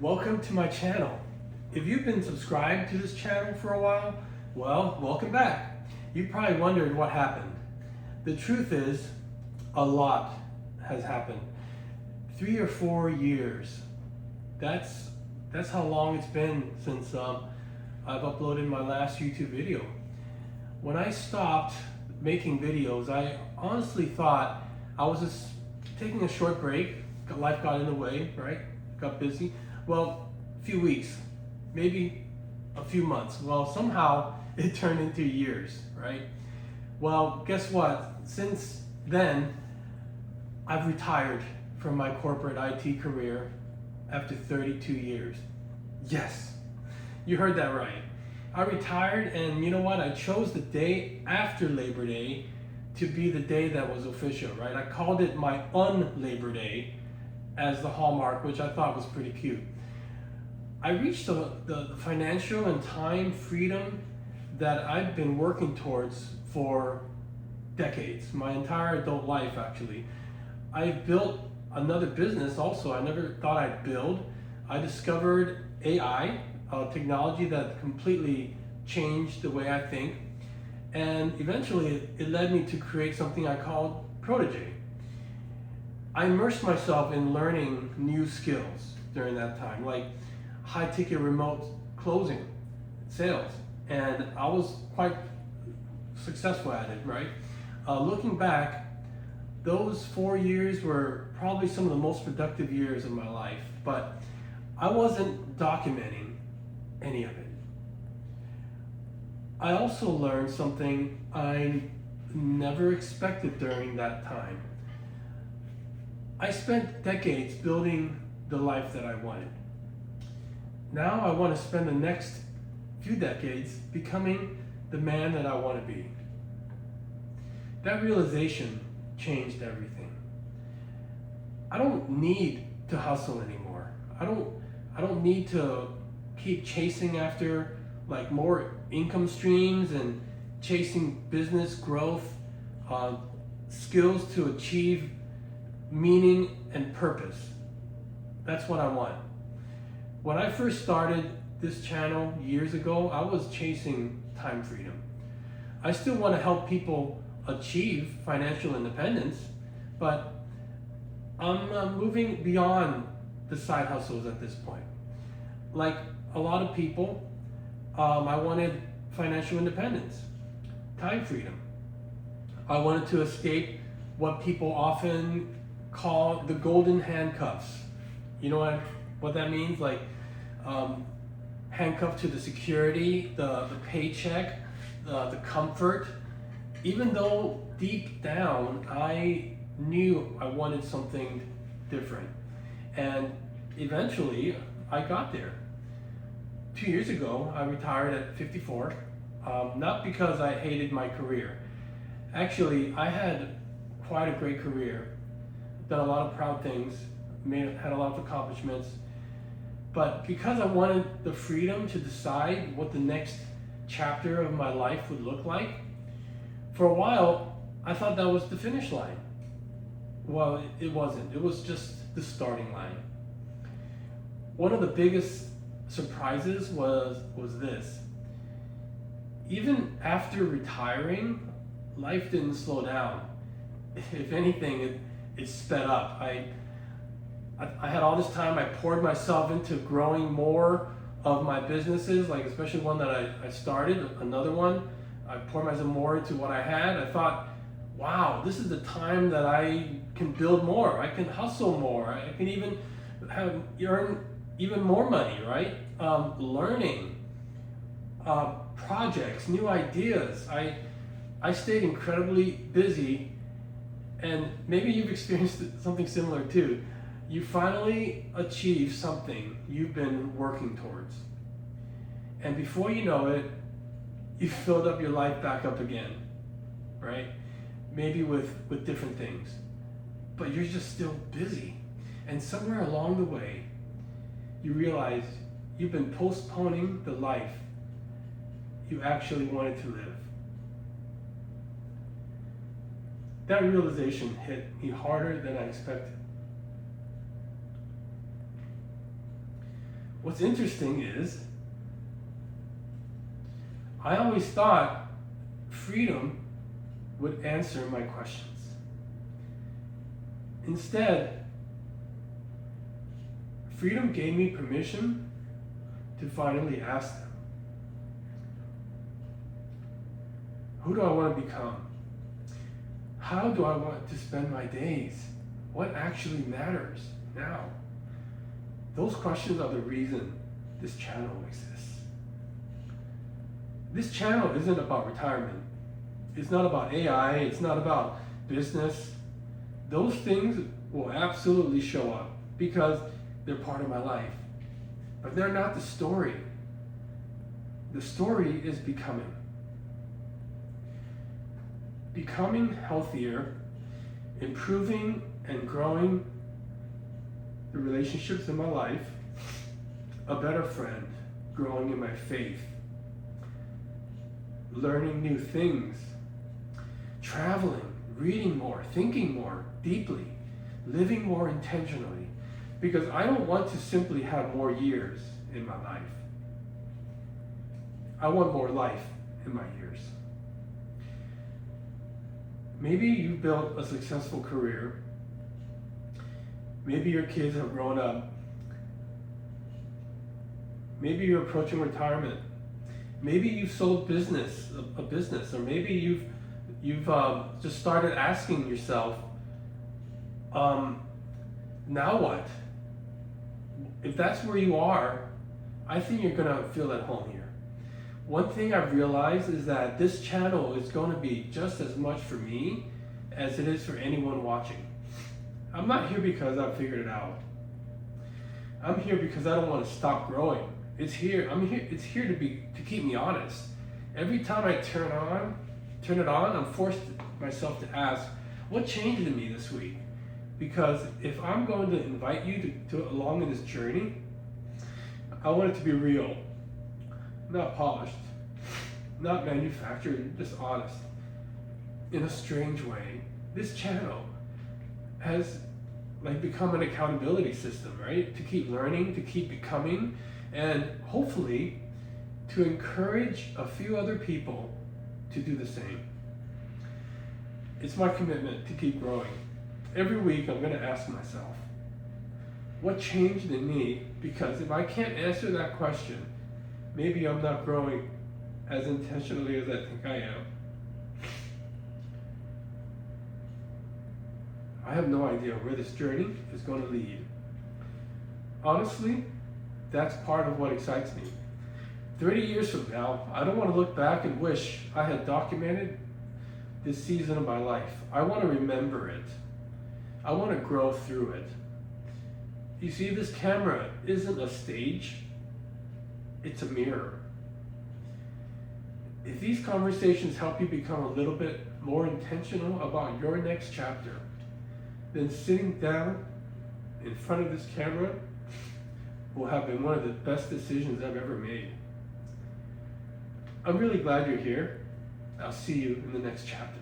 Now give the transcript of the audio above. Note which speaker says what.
Speaker 1: Welcome to my channel. If you've been subscribed to this channel for a while, well, welcome back. You probably wondered what happened. The truth is, a lot has happened. 3 or 4 years. That's how long it's been since I've uploaded my last YouTube video. When I stopped making videos, I honestly thought I was just taking a short break. Life got in the way, right? Got busy. Well, a few weeks, maybe a few months. Well, somehow it turned into years, right? Well, guess what? Since then, I've retired from my corporate IT career after 32 years. Yes, you heard that right. I retired, and you know what? I chose the day after Labor Day to be the day that was official, right? I called it my un-Labor Day as the hallmark, which I thought was pretty cute. I reached the financial and time freedom that I've been working towards for decades, my entire adult life actually. I built another business also I never thought I'd build. I discovered AI, technology that completely changed the way I think, and eventually it led me to create something I called Protege. I immersed myself in learning new skills during that time, like high-ticket remote closing, sales, and I was quite successful at it, right? Looking back, those 4 years were probably some of the most productive years of my life, but I wasn't documenting any of it. I also learned something I never expected during that time. I spent decades building the life that I wanted. Now I want to spend the next few decades becoming the man that I want to be. That realization changed everything. I don't need to hustle anymore. I don't need to keep chasing after like more income streams and chasing business growth, skills to achieve meaning and purpose. That's what I want. When I first started this channel years ago, I was chasing time freedom. I still want to help people achieve financial independence, but I'm moving beyond the side hustles at this point. Like a lot of people, I wanted financial independence, time freedom. I wanted to escape what people often call the golden handcuffs. You know what that means? Like handcuffed to the security, the paycheck, the comfort. Even though deep down I knew I wanted something different. And eventually I got there. 2 years ago, I retired at 54, not because I hated my career. Actually, I had quite a great career, done a lot of proud things, had a lot of accomplishments, but because I wanted the freedom to decide what the next chapter of my life would look like, for a while, I thought that was the finish line. Well, it wasn't. It was just the starting line. One of the biggest surprises was this. Even after retiring, life didn't slow down. If anything, it sped up. I had all this time. I poured myself into growing more of my businesses, like especially one that I started, another one. I poured myself more into what I had. I thought, wow, this is the time that I can build more. I can hustle more. I can even earn even more money, right? Learning, projects, new ideas. I stayed incredibly busy, and maybe you've experienced something similar too. You finally achieve something you've been working towards. And before you know it, you filled up your life back up again, right? Maybe with different things, but you're just still busy. And somewhere along the way, you realize you've been postponing the life you actually wanted to live. That realization hit me harder than I expected. what's interesting is I always thought freedom would answer my questions. Instead, freedom gave me permission to finally ask them, who do I want to become? How do I want to spend my days? What actually matters now? Those questions are the reason this channel exists. This channel isn't about retirement. It's not about AI. It's not about business. Those things will absolutely show up because they're part of my life. But they're not the story. The story is becoming. Becoming healthier, improving and growing the relationships in my life, a better friend, growing in my faith, learning new things, traveling, reading more, thinking more deeply, living more intentionally, because I don't want to simply have more years in my life. I want more life in my years. Maybe you built a successful career. Maybe your kids have grown up. Maybe you're approaching retirement. Maybe you've sold a business, or maybe you've just started asking yourself, now what? If that's where you are, I think you're gonna feel at home here. One thing I've realized is that this channel is going to be just as much for me as it is for anyone watching. I'm not here because I've figured it out. I'm here because I don't want to stop growing. It's here to keep me honest. Every time I turn it on, I'm forced myself to ask, what changed in me this week? Because if I'm going to invite you to along in this journey, I want it to be real. Not polished, not manufactured, just honest. In a strange way, this channel has become an accountability system, right? To keep learning, to keep becoming, and hopefully to encourage a few other people to do the same. It's my commitment to keep growing. Every week I'm going to ask myself, what changed in me? Because if I can't answer that question, maybe I'm not growing as intentionally as I think I am. I have no idea where this journey is going to lead. Honestly, that's part of what excites me. 30 years from now, I don't want to look back and wish I had documented this season of my life. I want to remember it. I want to grow through it. You see, this camera isn't a stage. It's a mirror. If these conversations help you become a little bit more intentional about your next chapter, then sitting down in front of this camera will have been one of the best decisions I've ever made. I'm really glad you're here. I'll see you in the next chapter.